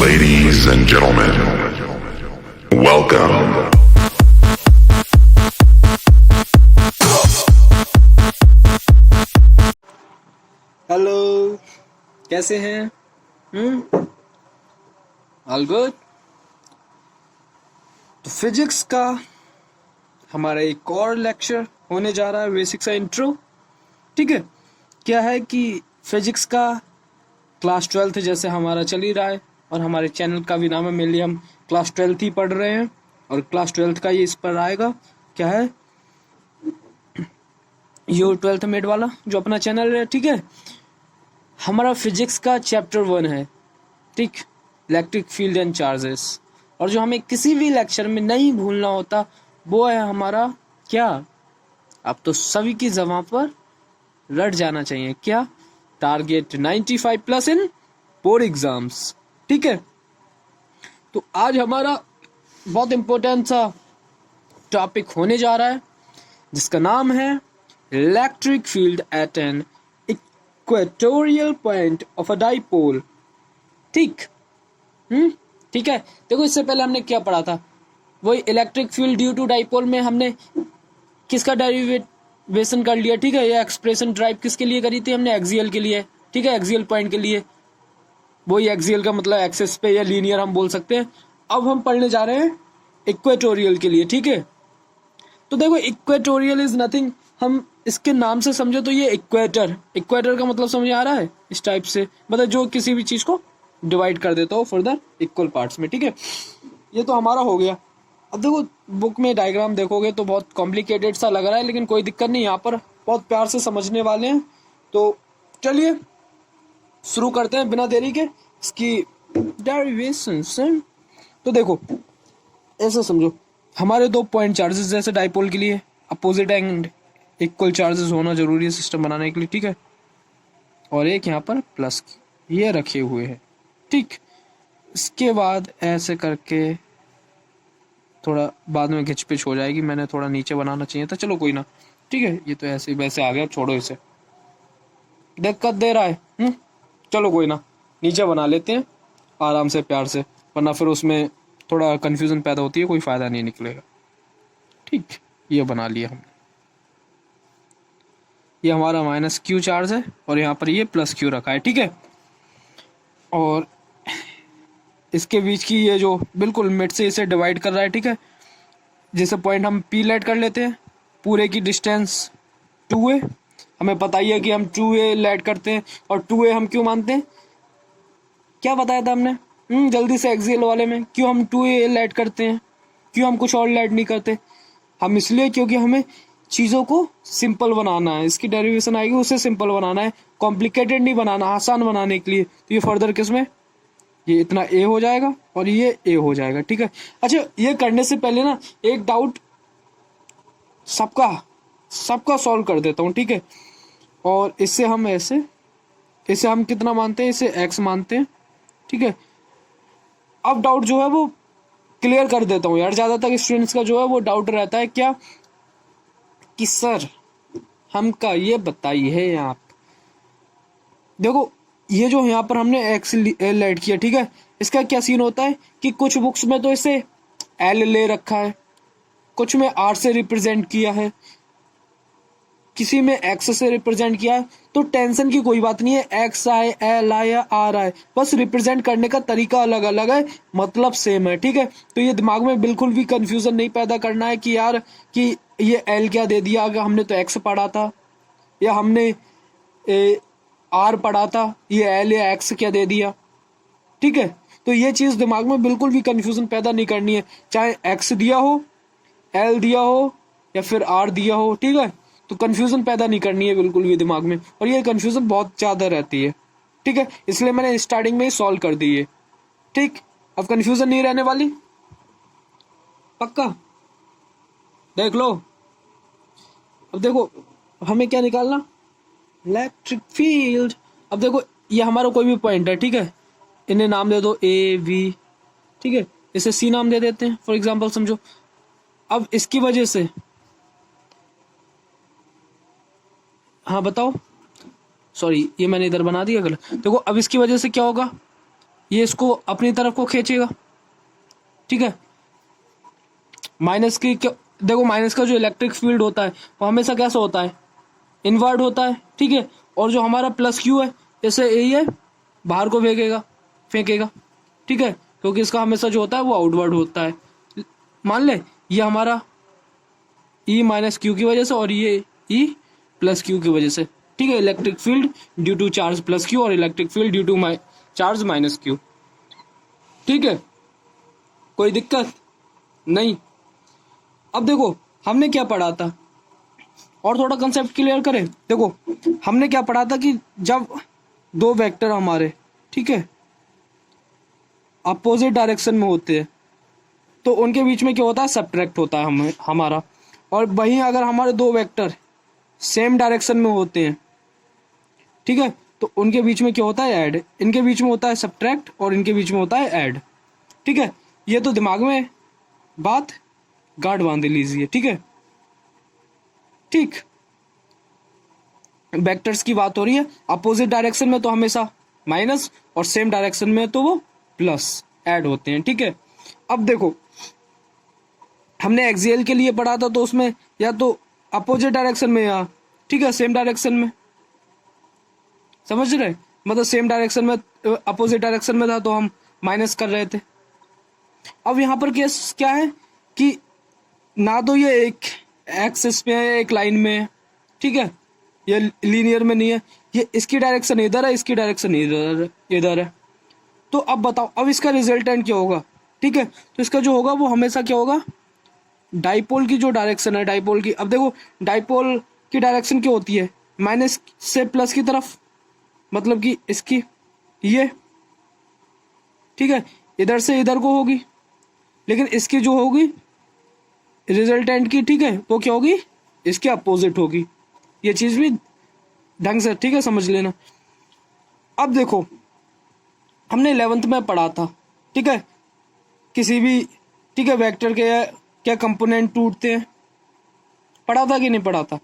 Ladies and gentlemen, welcome. Hello, कैसे हैं? All good. तो फिजिक्स का हमारा एक और लेक्चर होने जा रहा है, बेसिक सा इंट्रो। ठीक है, क्या है कि फिजिक्स का क्लास 12th जैसे हमारा चल ही रहा है और हमारे चैनल का भी नाम है, मेनली हम क्लास 12th ही पढ़ रहे हैं और क्लास 12th का ये इस पर आएगा। क्या है, योर 12th मेड वाला जो अपना चैनल है। ठीक है, हमारा फिजिक्स का चैप्टर 1 है, ठीक, इलेक्ट्रिक फील्ड एंड चार्जेस। और जो हमें किसी भी लेक्चर में नहीं भूलना होता वो है हमारा क्या, अब तो सभी की जबान पर रट जाना चाहिए, क्या, टारगेट 95 प्लस इन बोर्ड एग्जाम्स। ठीक है, तो आज हमारा बहुत इंपॉर्टेंट सा टॉपिक होने जा रहा है जिसका नाम है electric field at an equatorial point of a dipole. ठीक, ठीक है। देखो, इससे पहले हमने क्या पढ़ा था, वही electric field due to dipole में हमने किसका डेरिवेशन कर लिया। ठीक है, ये एक्सप्रेशन ड्राइव किसके लिए करी थी हमने, एक्सियल के लिए। ठीक है, एक्सियल पॉइंट के लिए, वही एक्सियल का मतलब एक्सेस पे या लीनियर हम बोल सकते हैं। अब हम पढ़ने जा रहे हैं इक्वेटोरियल के लिए। ठीक है, तो देखो इक्वेटोरियल इज नथिंग, हम इसके नाम से समझे तो ये इक्वेटर, इक्वेटर का मतलब समझ आ रहा है, इस टाइप से मतलब जो किसी भी चीज को डिवाइड कर देता हो फर्दर इक्वल पार्ट्स में। ठीक है, ये तो हमारा हो गया। अब देखो बुक में डायग्राम देखोगे तो बहुत कॉम्प्लिकेटेड सा लग रहा है, लेकिन कोई दिक्कत नहीं, यहाँ पर बहुत प्यार से समझने वाले हैं। तो चलिए शुरू करते हैं बिना देरी के इसकी डेरिवेशन से। तो देखो ऐसे समझो, हमारे दो पॉइंट चार्जेस जैसे डाइपोल के लिए अपोजिट एंड इक्वल चार्जेस होना जरूरी है सिस्टम बनाने के लिए। ठीक है, और एक यहाँ पर प्लस ये रखे हुए हैं। ठीक, इसके बाद ऐसे करके थोड़ा बाद में खिंच पिच हो जाएगी, मैंने थोड़ा नीचे बनाना चाहिए था, चलो कोई ना। ठीक है, ये तो ऐसे वैसे आ गया, छोड़ो इसे, दिक्कत दे रहा है। चलो कोई ना, नीचे बना लेते हैं आराम से प्यार से, वरना फिर उसमें थोड़ा कंफ्यूजन पैदा होती है, कोई फायदा नहीं निकलेगा। ठीक, ये बना लिया हमने, ये हमारा माइनस क्यू चार्ज है और यहाँ पर ये प्लस क्यू रखा है। ठीक है, और इसके बीच की ये जो बिल्कुल मिड से इसे डिवाइड कर रहा है। ठीक है, जैसे पॉइंट हम पी लेट कर लेते हैं, पूरे की डिस्टेंस 2a, हमें पता ही है कि हम 2a लेट करते हैं। और 2a हम क्यों मानते हैं, क्या बताया था हमने जल्दी से एक्सियल वाले में, क्यों हम 2a लेट करते हैं, क्यों हम कुछ और लेट नहीं करते, हम इसलिए क्योंकि हमें चीज़ों को सिंपल बनाना है, इसकी डेरिवेशन आएगी उसे सिंपल बनाना है, कॉम्प्लिकेटेड नहीं बनाना, आसान बनाने के लिए। तो ये फर्दर किस में, ये इतना ए हो जाएगा और ये ए हो जाएगा। ठीक है, अच्छा ये करने से पहले ना एक डाउट सबका सॉल्व कर देता हूँ। ठीक है, और इससे हम ऐसे, इसे हम कितना मानते हैं, इसे एक्स मानते हैं। ठीक है, अब डाउट जो है वो क्लियर कर देता हूँ यार, ज़्यादातर स्टूडेंट्स का जो है वो डाउट रहता है क्या कि सर हमका ये बताइए आप, देखो ये जो यहाँ पर हमने एक्स लेट किया, ठीक है, इसका क्या सीन होता है कि कुछ बुक्स में तो इसे एल ले रखा है, कुछ में आर से रिप्रेजेंट किया है, किसी में एक्स से रिप्रेजेंट किया है। तो टेंशन की कोई बात नहीं है, एक्स आए एल आए या आर आए, बस रिप्रेजेंट करने का तरीका अलग अलग है, मतलब सेम है। ठीक है, तो ये दिमाग में बिल्कुल भी कंफ्यूजन नहीं पैदा करना है कि यार कि ये एल क्या दे दिया, अगर हमने तो एक्स पढ़ा था, या हमने आर पढ़ा था, ये एल या एक्स क्या दे दिया। ठीक है, तो ये चीज़ दिमाग में बिल्कुल भी कंफ्यूजन पैदा नहीं करनी है, चाहे एक्स दिया हो, एल दिया हो या फिर आर दिया हो। ठीक है, तो कंफ्यूजन पैदा नहीं करनी है बिल्कुल भी दिमाग में, और ये कंफ्यूजन बहुत ज़्यादा रहती है। ठीक है, इसलिए मैंने स्टार्टिंग में ही सॉल्व कर दी है। ठीक, अब कंफ्यूजन नहीं रहने वाली, पक्का देख लो। अब देखो हमें क्या निकालना, इलेक्ट्रिक फील्ड। अब देखो ये हमारा कोई भी पॉइंट है, ठीक है, इन्हें नाम दे दो ए वी। ठीक है, इसे सी नाम दे देते हैं फॉर एग्जांपल, समझो। अब इसकी वजह से, हाँ बताओ, सॉरी ये मैंने इधर बना दिया गलत। देखो अब इसकी वजह से क्या होगा, ये इसको अपनी तरफ को खींचेगा, ठीक है। माइनस की देखो माइनस का जो इलेक्ट्रिक फील्ड होता है वो हमेशा कैसा होता है, इनवर्ड होता है, ठीक है। और जो हमारा प्लस क्यू है इसे यही है बाहर को फेंकेगा, ठीक है, क्योंकि इसका हमेशा जो होता है वो आउटवर्ड होता है। मान ले ये हमारा ई माइनस क्यू की वजह से और ये ई प्लस क्यू की वजह से, ठीक है। Electric field due to charge plus Q और electric field due to charge minus Q, ठीक है। कोई दिक्कत नहीं। अब देखो हमने क्या पढ़ा था, और थोड़ा कंसेप्ट क्लियर करें। देखो हमने क्या पढ़ा था कि जब दो वेक्टर हमारे, ठीक है, अपोजिट डायरेक्शन में होते हैं तो उनके बीच में क्या होता है, सब्ट्रैक्ट होता है हमारा। और वहीं अगर हमारे दो वेक्टर सेम डायरेक्शन में होते हैं, ठीक है, तो उनके बीच में क्या होता है, ऐड। इनके बीच में होता है सब्ट्रैक्ट और इनके बीच में होता है ऐड, ठीक है। ये तो दिमाग में बात गांठ बांध लीजिए, ठीक है। ठीक, वेक्टर्स की बात हो रही है, अपोजिट डायरेक्शन में तो हमेशा माइनस और सेम डायरेक्शन में तो वो प्लस ऐड होते हैं, ठीक है। अब देखो हमने एक्सियल के लिए पढ़ा था तो उसमें या तो अपोजिट डायरेक्शन में या, ठीक है, सेम डायरेक्शन में, समझ रहे, मतलब सेम डायरेक्शन में अपोजिट डायरेक्शन में था तो हम माइनस कर रहे थे। अब यहाँ पर केस क्या है कि ना तो ये एक एक्सिस पे है, एक लाइन में है, ठीक है, ये लीनियर में नहीं है, ये इसकी डायरेक्शन इधर है, इसकी डायरेक्शन इधर है। तो अब बताओ अब इसका रिजल्टेंट क्या होगा, ठीक है। तो इसका जो होगा वो हमेशा क्या होगा, डाइपोल की जो डायरेक्शन है, डाइपोल की, अब देखो डाइपोल की डायरेक्शन क्या होती है, माइनस से प्लस की तरफ, मतलब कि इसकी ये, ठीक है, इधर से इधर को होगी, लेकिन इसकी जो होगी रिजल्टेंट की, ठीक है, वो क्या होगी, इसके अपोजिट होगी। ये चीज भी ढंग से, ठीक है, समझ लेना। अब देखो हमने 11th में पढ़ा था, ठीक है, किसी भी, ठीक है, वेक्टर के क्या कंपोनेंट टूटते हैं, पढ़ा था कि नहीं पढ़ा था?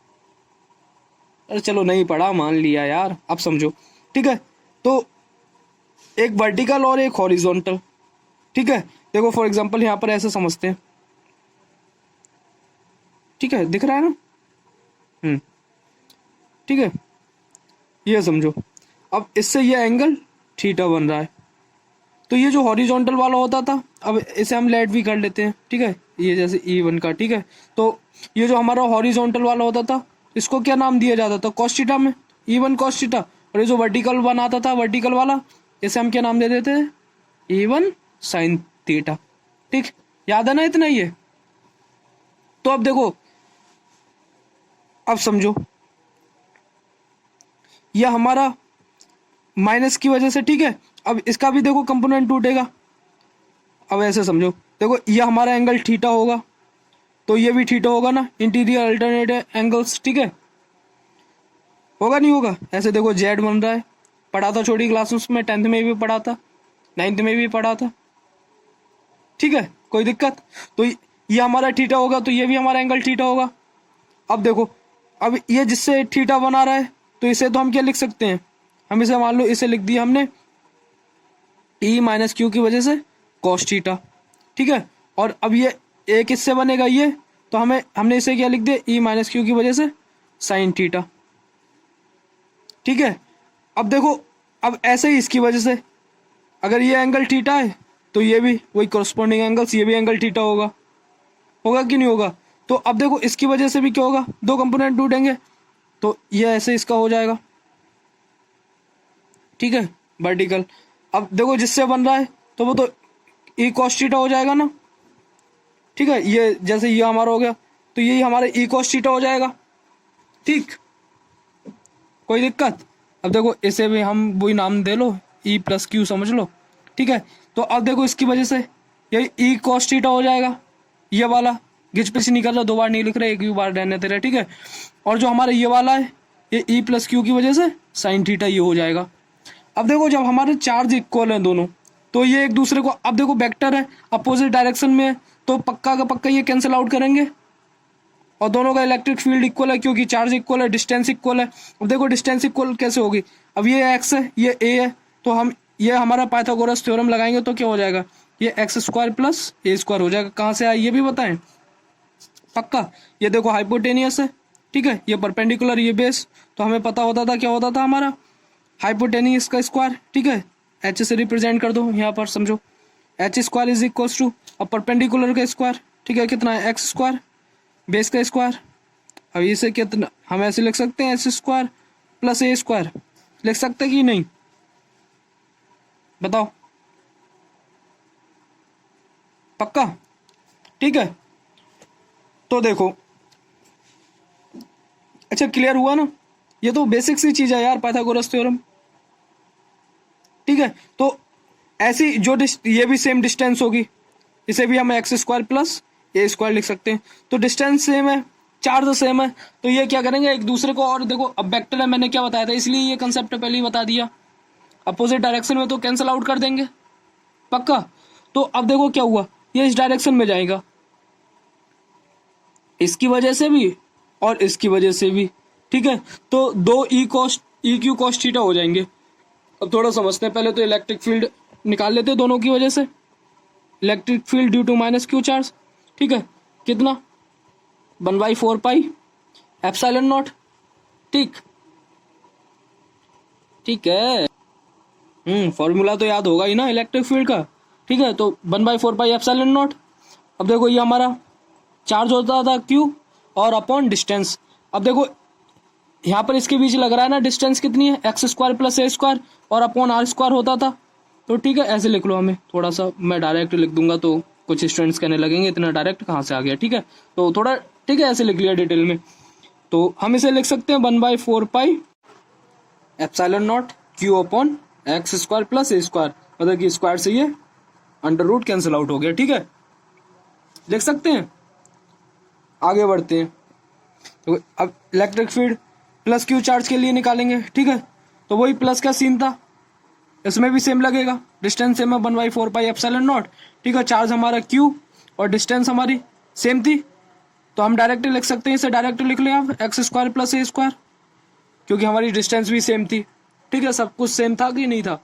अरे चलो नहीं पढ़ा मान लिया यार, अब समझो, ठीक है। तो एक वर्टिकल और एक हॉरिजॉन्टल, ठीक है। देखो फॉर एग्जांपल यहाँ पर ऐसे समझते हैं, ठीक है, दिख रहा है ना, ठीक है, ये समझो। अब इससे ये एंगल थीटा बन रहा है, तो ये जो हॉरिजॉन्टल वाला होता था, अब इसे हम लेट भी कर लेते हैं, ठीक है, ये जैसे E1 का, ठीक है। तो ये जो हमारा हॉरिजॉन्टल वाला होता था इसको क्या नाम दिया जाता था, कॉस थीटा में, E1 कॉस थीटा। और ये जो वर्टिकल बनाता था, वर्टिकल वाला, इसे हम क्या नाम दे देते हैं, E1 साइन थीटा, ठीक, याद है ना इतना ये। तो अब देखो, अब समझो यह हमारा माइनस की वजह से, ठीक है, अब इसका भी देखो कंपोनेंट टूटेगा। अब ऐसे समझो, देखो ये हमारा एंगल थीटा होगा तो ये भी थीटा होगा ना, इंटीरियर अल्टरनेट एंगल्स, ठीक है, होगा नहीं होगा। ऐसे देखो जेड बन रहा है, पढ़ा था छोटी क्लासेस में, 10th में भी पढ़ा था, 9th में भी पढ़ा था, ठीक है, कोई दिक्कत। तो ये हमारा थीटा होगा तो ये भी हमारा एंगल थीटा होगा। अब देखो, अब ये जिससे थीटा बना रहा है तो इसे तो हम क्या लिख सकते हैं, हम इसे मान लो इसे लिख दिया हमने E माइनस क्यू की वजह से कॉस थीटा, ठीक है। और अब ये एक इससे बनेगा ये, तो हमने इसे क्या लिख दिया, E माइनस क्यू की वजह से साइन थीटा, ठीक है। अब देखो, अब ऐसे ही इसकी वजह से अगर ये एंगल थीटा है तो ये भी वही कॉरस्पॉन्डिंग एंगल्स, ये भी एंगल थीटा होगा, होगा कि नहीं होगा। तो अब देखो इसकी वजह से भी क्या होगा, दो कंपोनेंट टूटेंगे तो ये ऐसे इसका हो जाएगा, ठीक है, वर्टिकल। अब देखो जिससे बन रहा है तो वो तो ई कॉस थीटा हो जाएगा ना, ठीक है, ये जैसे ये हमारा हो गया तो यही हमारे ई कॉस थीटा हो जाएगा, ठीक, कोई दिक्कत। अब देखो इसे भी हम वही नाम दे लो, ई प्लस क्यू समझ लो, ठीक है। तो अब देखो इसकी वजह से यही ई कॉस थीटा हो जाएगा, ये वाला घिच पिच नहीं कर रहा, दो बार नहीं लिख रहे, एक ही बार रहने दे रहे, ठीक है। और जो हमारा ये वाला है ये ई प्लस क्यू की वजह से साइन थीटा ये हो जाएगा। अब देखो जब हमारे चार्ज इक्वल हैं दोनों तो ये एक दूसरे को, अब देखो वेक्टर है अपोजिट डायरेक्शन में तो पक्का का पक्का ये कैंसिल आउट करेंगे और दोनों का इलेक्ट्रिक फील्ड इक्वल है क्योंकि चार्ज इक्वल है, डिस्टेंस इक्वल है। अब देखो डिस्टेंस इक्वल कैसे होगी, अब ये एक्स है ये ए है तो हम ये हमारा पाइथागोरस थ्योरम लगाएंगे तो क्या हो जाएगा, ये एक्स स्क्वायर प्लस ए स्क्वायर हो जाएगा। कहाँ से आया ये भी बताएं पक्का। ये देखो हाइपोटेनियस है, ठीक है, ये परपेंडिकुलर, ये बेस, तो हमें पता होता था क्या होता था हमारा हाइपोटेनियस का स्क्वायर, ठीक है, एच से रिप्रेजेंट कर दो यहाँ पर, समझो H square is equal to अब परपेंडिकुलर का स्क्वायर, ठीक है, कितना है एक्स स्क्वायर, बेस का स्क्वायर। अब इसे कितना हम ऐसे लिख सकते हैं, एच स्क्वायर प्लस ए स्क्वायर लिख सकते हैं कि नहीं, बताओ पक्का, ठीक है। तो देखो अच्छा क्लियर हुआ ना, ये तो बेसिक सी चीज है यार पाइथागोरस थ्योरम, ठीक है। तो ऐसी जो ये भी सेम डिस्टेंस होगी, इसे भी हम एक्स स्क्वायर प्लस ए स्क्वायर लिख सकते हैं। तो डिस्टेंस सेम है, चार्ज सेम है, तो ये क्या करेंगे एक दूसरे को, और देखो अब वेक्टर है, मैंने क्या बताया था, इसलिए ये कंसेप्ट पहले ही बता दिया, अपोजिट डायरेक्शन में तो कैंसिल आउट कर देंगे पक्का। तो अब देखो क्या हुआ, ये इस डायरेक्शन में जाएगा, इसकी वजह से भी और इसकी वजह से भी, ठीक है। तो दो ई क्यू कॉस थीटा हो जाएंगे। अब थोड़ा समझते हैं, पहले तो इलेक्ट्रिक फील्ड निकाल लेते हैं दोनों की वजह से, electric field due to minus q charge, ठीक है, कितना 1/4 पाई एप्सिलॉन नॉट, ठीक, ठीक है, फॉर्मूला तो याद होगा ही ना इलेक्ट्रिक फील्ड का, ठीक है। तो 1/4 पाई एप्सिलॉन नॉट। अब देखो ये हमारा चार्ज होता था क्यू और अपॉन डिस्टेंस। अब देखो यहाँ पर इसके बीच लग रहा है ना डिस्टेंस कितनी है, एक्स स्क्वायर प्लस ए स्क्वायर और अपॉन आर स्क्वायर होता था, तो ठीक है ऐसे लिख लो। हमें थोड़ा सा मैं डायरेक्ट लिख दूंगा तो कुछ स्टूडेंट्स कहने लगेंगे इतना डायरेक्ट कहाँ से आ गया, ठीक है, तो थोड़ा ठीक है ऐसे लिख लिया डिटेल में। तो हम इसे लिख सकते हैं 1/4 pi epsilon not Q upon X square plus A square, मतलब कि स्क्वायर से ये अंडर रूट कैंसिल आउट हो गया, ठीक है, लिख सकते हैं। आगे बढ़ते हैं, तो अब electric field plus Q charge के लिए निकालेंगे, ठीक है, तो वही प्लस का सीन था, इसमें भी सेम लगेगा, डिस्टेंस सेम है 1/4 पाई एप्सिलॉन नॉट, ठीक है, चार्ज हमारा क्यू और डिस्टेंस हमारी सेम थी, तो हम डायरेक्ट लिख सकते हैं, इसे डायरेक्ट लिख लें आप एक्स स्क्वायर प्लस ए स्क्वायर, क्योंकि हमारी डिस्टेंस भी सेम थी, ठीक है, सब कुछ सेम था कि नहीं था।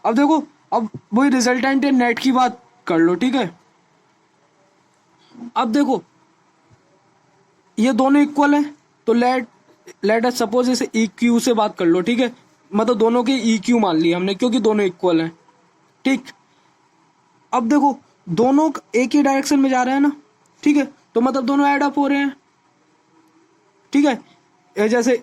अब देखो अब वही रिजल्टेंट है, नेट की बात कर लो, ठीक है। अब देखो ये दोनों इक्वल है, तो लेट अस सपोज इसे ई क्यू से बात कर लो, ठीक है, मतलब दोनों के ई क्यू मान लिया हमने क्योंकि दोनों इक्वल हैं, ठीक। अब देखो दोनों एक ही डायरेक्शन में जा रहे हैं ना, ठीक है, तो मतलब दोनों ऐड अप हो रहे हैं, ठीक है। ये जैसे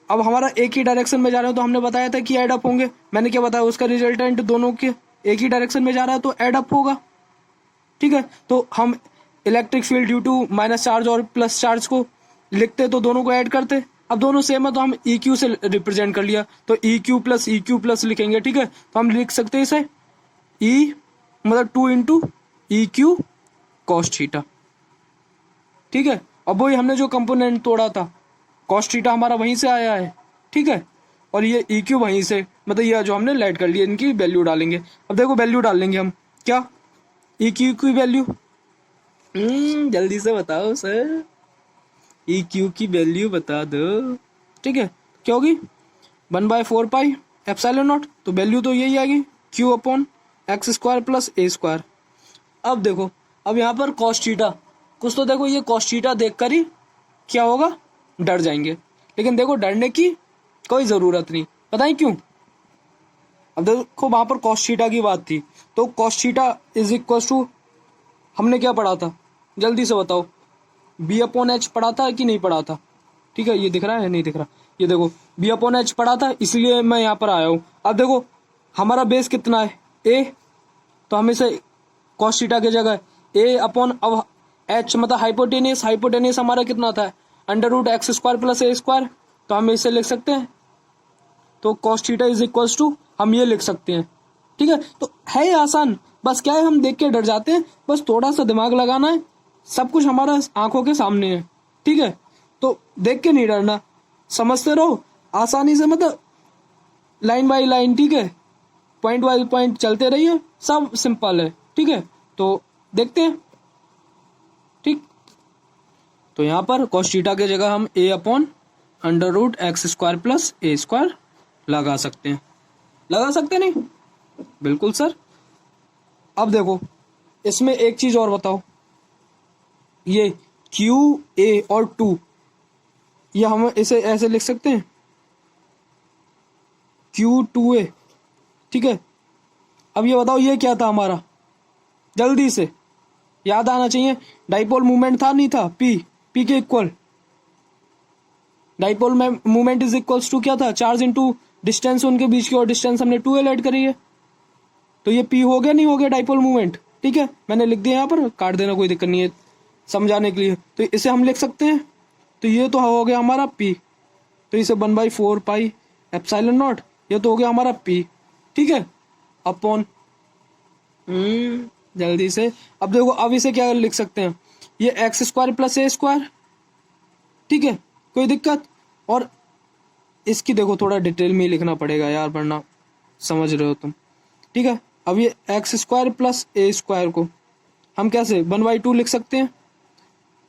अब हमारा एक ही डायरेक्शन में जा रहे हैं तो हमने बताया था कि ऐड अप होंगे, मैंने क्या बताया उसका रिजल्टेंट दोनों के एक ही डायरेक्शन में जा रहा है तो ऐड अप होगा, ठीक है। तो हम electric field due to minus charge और प्लस चार्ज को लिखते तो दोनों को ऐड करते, अब दोनों सेम है तो हम ई क्यू से रिप्रेजेंट कर लिया, तो ई क्यू प्लस लिखेंगे, ठीक है, तो हम लिख सकते हैं इसे ई मतलब 2 into E Q cos theta, ठीक है। अब वही हमने जो कंपोनेंट तोड़ा था कॉस थीटा हमारा वहीं से आया है, ठीक है, और ये ई क्यू वहीं से, मतलब ये जो हमने लेट कर लिया, इनकी वैल्यू डालेंगे। अब देखो वैल्यू डाल लेंगे हम, क्या ई क्यू की वैल्यू, जल्दी से बताओ सर, ई क्यू की वैल्यू बता दो, ठीक है, क्या होगी 1/4 पाई एप्सिलॉन नॉट, तो वैल्यू तो यही आएगी Q upon X square plus ए स्क्वायर। अब देखो अब यहाँ पर कॉस थीटा, कुछ तो देखो ये कॉस थीटा देखकर ही क्या होगा डर जाएंगे, लेकिन देखो डरने की कोई जरूरत नहीं, बताएं क्यों। अब देखो वहां पर कॉस थीटा की बात थी, तो cos theta is equal to हमने क्या पढ़ा था, जल्दी से बताओ, बी अपॉन एच पढ़ा था कि नहीं पढ़ा था, ठीक है, ये दिख रहा है नहीं दिख रहा, ये देखो बी अपॉन एच पढ़ा था, इसलिए मैं यहाँ पर आया हूँ। अब देखो हमारा बेस कितना है ए, तो हम इसे कॉस थीटा की जगह ए अपॉन अब एच मतलब हाइपोटेनियस हमारा कितना था under root X square plus ए स्क्वायर, तो हम इसे लिख सकते हैं, तो cos theta is equal to हम ये लिख सकते हैं, ठीक है। तो है ही आसान, बस क्या है हम देख के डर जाते हैं, बस थोड़ा सा दिमाग लगाना है, सब कुछ हमारा आंखों के सामने है, ठीक है, तो देख के नहीं डरना, समझते रहो आसानी से, मतलब लाइन बाय लाइन, ठीक है, पॉइंट बाय पॉइंट चलते रहिए, सब सिंपल है, ठीक है। तो देखते हैं, ठीक, तो यहाँ पर कॉस थीटा की जगह हम A upon under root X square plus A square लगा सकते हैं, लगा सकते नहीं, बिल्कुल सर। अब देखो इसमें एक चीज और बताओ, ये क्यू ए और टू, ये हम इसे ऐसे लिख सकते हैं, क्यू टू ए, ठीक है। अब ये बताओ ये क्या था हमारा, जल्दी से याद आना चाहिए। डाइपोल मूवमेंट था नहीं था, पी, पी के equal, dipole movement is equals to क्या था, चार्ज इनटू डिस्टेंस उनके बीच की, और डिस्टेंस हमने 2L ऐड करी है, तो ये पी हो गया नहीं हो गया डाइपोल मूवमेंट, ठीक है। मैंने लिख दिया यहाँ पर, काट देना कोई दिक्कत नहीं है समझाने के लिए। तो इसे हम लिख सकते हैं, तो ये तो हो गया हमारा पी, तो इसे 1/4 पाई एप्सिलॉन नॉट, ये तो हो गया हमारा पी, ठीक है, अपॉन जल्दी से। अब देखो अब इसे क्या लिख सकते हैं, ये x² प्लस a², ठीक है, कोई दिक्कत। और इसकी देखो थोड़ा डिटेल में ही लिखना पड़ेगा यार, वरना समझ रहे हो तुम, ठीक है। अब ये x² प्लस a² को हम कैसे 1/2 लिख सकते हैं,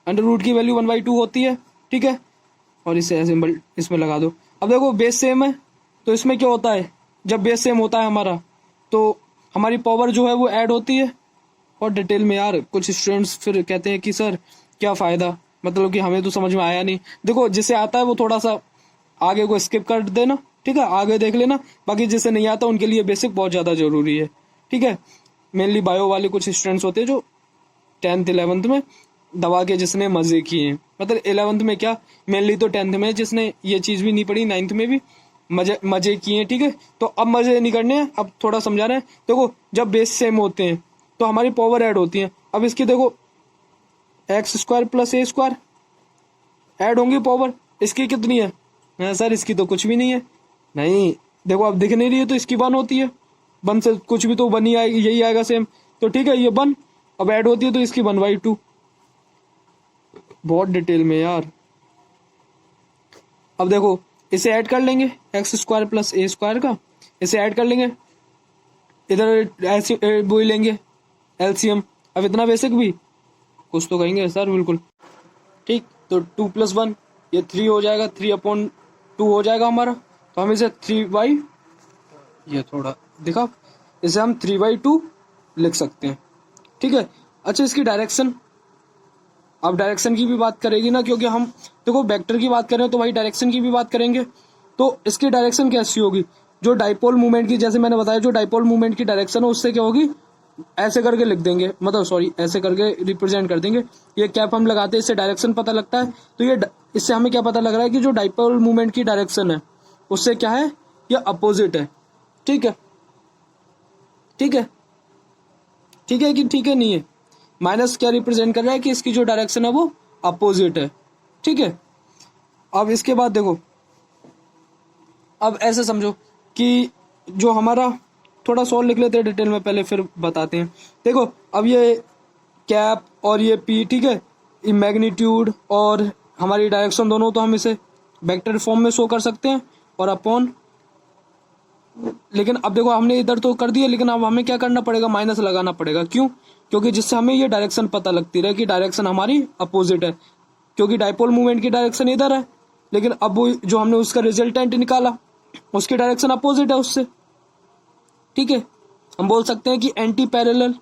अंडर रूट की वैल्यू 1/2 होती है, ठीक है। और इसे ऐसे इसमें लगा दो। अब देखो बेस सेम है, तो इसमें क्या होता है, जब बेस सेम होता है हमारा, तो हमारी पावर जो है वो ऐड होती है। और डिटेल में यार कुछ स्टूडेंट्स फिर कहते हैं कि सर क्या फ़ायदा, मतलब कि हमें तो समझ में आया नहीं। देखो जिसे आता है वो थोड़ा सा आगे को स्किप कर देना, ठीक है, आगे देख लेना। बाकी जिसे नहीं आता उनके लिए बेसिक बहुत ज़्यादा ज़रूरी है, ठीक है। मेनली बायो वाले कुछ स्टूडेंट्स होते हैं जो 10th 11th में दबा के जिसने मज़े किए हैं, मतलब 11th में क्या, मेनली तो 10th में जिसने ये चीज़ भी नहीं पढ़ी, 9th में भी मजे किए हैं, ठीक है। तो अब मजे नहीं करने हैं, अब थोड़ा समझा रहे हैं। देखो जब बेस सेम होते हैं तो हमारी पावर ऐड होती है। अब इसकी देखो x² प्लस a² ऐड होंगी पावर, इसकी कितनी है सर, इसकी तो कुछ भी नहीं है। नहीं देखो अब दिख नहीं रही है, तो इसकी 1 होती है, 1 से कुछ भी तो 1 ही आएगी, यही आएगा सेम, तो ठीक है ये 1 अब ऐड होती है, तो इसकी 1/2। बहुत डिटेल में यार। अब देखो इसे ऐड कर लेंगे, x² प्लस a² का, इसे ऐड कर लेंगे, इधर ऐसे बोल लेंगे एलसीएम। अब इतना बेसिक भी कुछ तो कहेंगे सर, बिल्कुल ठीक। तो 2 + 1 ये 3 हो जाएगा, 3/2 हो जाएगा हमारा। तो हम इसे 3/, ये थोड़ा दिखा, इसे हम 3/2 लिख सकते हैं, ठीक है। अच्छा इसकी डायरेक्शन, अब डायरेक्शन की भी बात करेगी ना, क्योंकि हम देखो वेक्टर की बात करें तो भाई डायरेक्शन की भी बात करेंगे। तो इसकी डायरेक्शन कैसी होगी, जो डाइपोल मूवमेंट की, जैसे मैंने बताया जो डाइपोल मूवमेंट की डायरेक्शन है उससे क्या होगी, ऐसे करके लिख देंगे, मतलब सॉरी ऐसे करके रिप्रेजेंट कर देंगे। ये कैप हम लगाते हैं, इससे डायरेक्शन पता लगता है। तो ये इससे हमें क्या पता लग रहा है कि जो डाइपोल मूवमेंट की डायरेक्शन है उससे क्या है, ये अपोजिट है, ठीक है, ठीक है, ठीक है कि ठीक है नहीं है। माइनस क्या रिप्रेजेंट कर रहा है कि इसकी जो डायरेक्शन है वो अपोजिट है, ठीक है। अब इसके बाद देखो, अब ऐसे समझो कि जो हमारा, थोड़ा सॉल्व लिख लेते हैं डिटेल में पहले फिर बताते हैं। देखो अब ये कैप और ये पी, ठीक है, ये मैग्नीट्यूड और हमारी डायरेक्शन दोनों तो हम इसे वेक्टर फॉर्म में शो कर सकते हैं, और अपॉन, लेकिन अब देखो हमने इधर तो कर दिया, लेकिन अब हमें क्या करना पड़ेगा, माइनस लगाना पड़ेगा। क्यों, क्योंकि जिससे हमें ये डायरेक्शन पता लगती रहे कि डायरेक्शन हमारी अपोजिट है, क्योंकि डाइपोल मूवमेंट की डायरेक्शन इधर है, लेकिन अब वो जो हमने उसका रिजल्टेंट निकाला उसकी डायरेक्शन अपोजिट है उससे, ठीक है। हम बोल सकते हैं कि एंटी पैरेलल,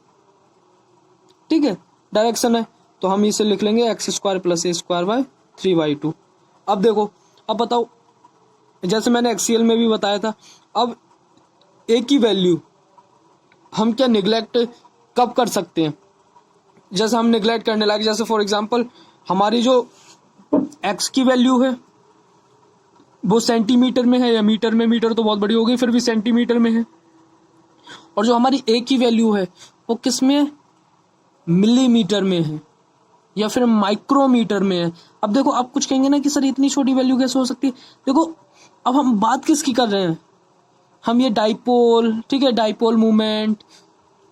ठीक है, डायरेक्शन है। तो हम इसे लिख लेंगे x² प्लस a² बाय 3/2। अब देखो, अब बताओ, जैसे मैंने एक्सीएल में भी बताया था, अब ए की वैल्यू हम क्या निगलेक्ट कब कर सकते हैं, जैसे हम निगलेक्ट करने लगे, जैसे फॉर एग्जांपल हमारी जो एक्स की वैल्यू है वो सेंटीमीटर में है या मीटर में, मीटर तो बहुत बड़ी हो गई, फिर भी सेंटीमीटर में है। और जो हमारी ए की वैल्यू है वो किस में है, मिलीमीटर में है या फिर माइक्रोमीटर में है। अब देखो आप कुछ कहेंगे ना कि सर इतनी छोटी वैल्यू कैसे हो सकती है। देखो अब हम बात किसकी कर रहे हैं, हम ये डाइपोल, ठीक है, डाइपोल मूवमेंट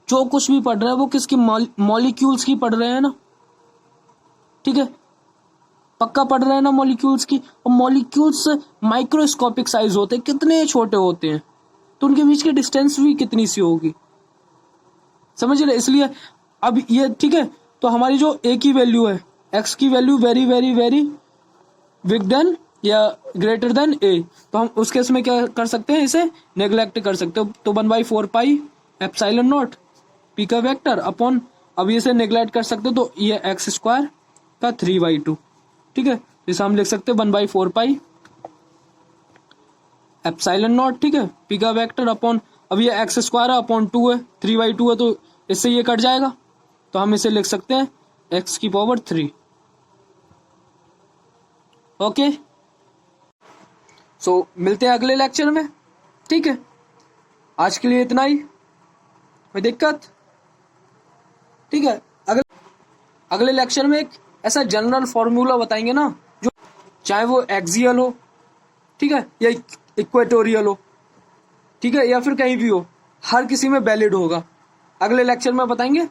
जो कुछ भी पढ़ रहे हैं वो किसकी, मॉलिक्यूल्स की पढ़ रहे हैं ना, ठीक है, पक्का पढ़ रहे हैं ना मॉलिक्यूल्स की। और मॉलिक्यूल्स माइक्रोस्कोपिक साइज होते हैं, कितने छोटे होते हैं, तो उनके बीच की डिस्टेंस भी कितनी सी होगी, समझ रहे। इसलिए अब ये ठीक है, तो हमारी जो ए की वैल्यू है, एक्स की value very very very big than या ग्रेटर देन ए, तो हम उस केस में क्या कर सकते हैं, इसे नेग्लेक्ट कर सकते हो। तो 1/4 पाई एप्सिलॉन नॉट पी का वेक्टर अपॉन, अब इसे नेग्लेक्ट कर सकते हो तो ये एक्स स्क्वायर का 3/2, ठीक है। इसे हम लिख सकते हैं 1/4 पाई एप्सिलॉन नॉट, ठीक है, पी का वेक्टर अपॉन, अब ये एक्स स्क्वायर है अपॉन 2 है, 3/2 है, तो इससे ये कट जाएगा, तो हम इसे लिख सकते हैं x⁻³ ओके। सो मिलते हैं अगले लेक्चर में, ठीक है। आज के लिए इतना ही, कोई दिक्कत, ठीक है। अगले लेक्चर में एक ऐसा जनरल फॉर्मूला बताएंगे ना, जो चाहे वो एक्सियल हो, ठीक है, या इक्वेटोरियल हो, ठीक है, या फिर कहीं भी हो, हर किसी में वैलिड होगा। अगले लेक्चर में बताएंगे।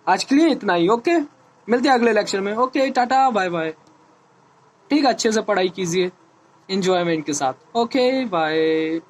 आज के लिए इतना ही, ओके। मिलते हैं अगले लेक्चर में, ओके, टाटा बाय बाय, ठीक है। अच्छे से पढ़ाई कीजिए एंजॉयमेंट के साथ, ओके बाय।